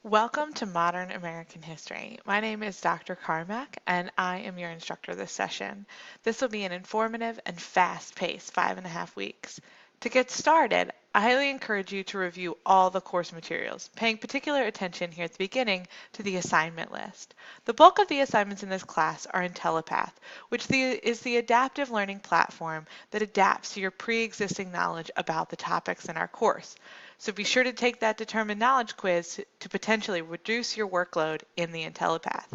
Welcome to Modern American History. My name is Dr. Carmack, and I am your instructor this session. This will be an informative and fast-paced 5.5 weeks. To get started, I highly encourage you to review all the course materials, paying particular attention here at the beginning to the assignment list. The bulk of the assignments in this class are in Telepath, which is the adaptive learning platform that adapts to your pre-existing knowledge about the topics in our course. So be sure to take that determined knowledge quiz to potentially reduce your workload in the IntelliPath.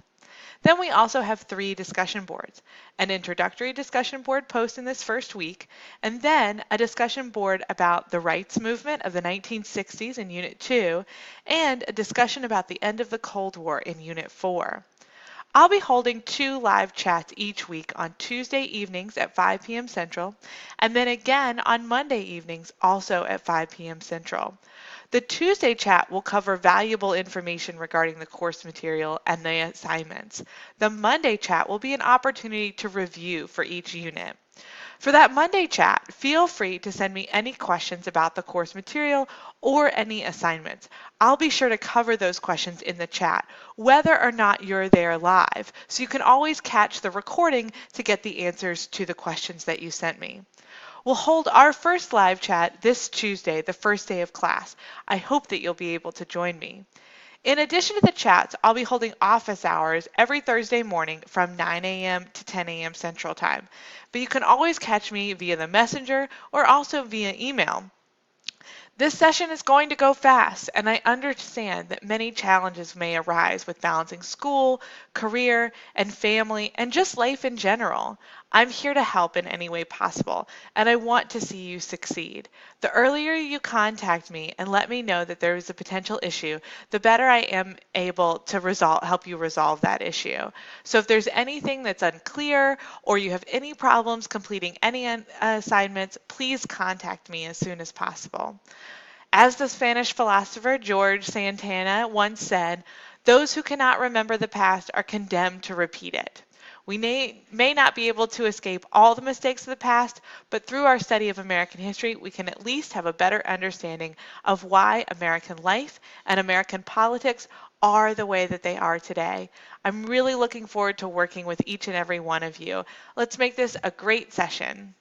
Then we also have 3 discussion boards, an introductory discussion board post in this first week, and then a discussion board about the rights movement of the 1960s in Unit 2, and a discussion about the end of the Cold War in Unit 4. I'll be holding 2 live chats each week on Tuesday evenings at 5 p.m. Central, and then again on Monday evenings also at 5 p.m. Central. The Tuesday chat will cover valuable information regarding the course material and the assignments. The Monday chat will be an opportunity to review for each unit. For that Monday chat, feel free to send me any questions about the course material or any assignments. I'll be sure to cover those questions in the chat, whether or not you're there live, so you can always catch the recording to get the answers to the questions that you sent me. We'll hold our first live chat this Tuesday, the first day of class. I hope that you'll be able to join me. In addition to the chats, I'll be holding office hours every Thursday morning from 9 a.m. to 10 a.m. Central Time. But you can always catch me via the messenger or also via email. This session is going to go fast, and I understand that many challenges may arise with balancing school, career, and family, and just life in general. I'm here to help in any way possible, and I want to see you succeed. The earlier you contact me and let me know that there is a potential issue, the better I am able to help you resolve that issue. So if there's anything that's unclear or you have any problems completing any assignments, please contact me as soon as possible. As the Spanish philosopher George Santana once said, those who cannot remember the past are condemned to repeat it. We may not be able to escape all the mistakes of the past, but through our study of American history, we can at least have a better understanding of why American life and American politics are the way that they are today. I'm really looking forward to working with each and every one of you. Let's make this a great session.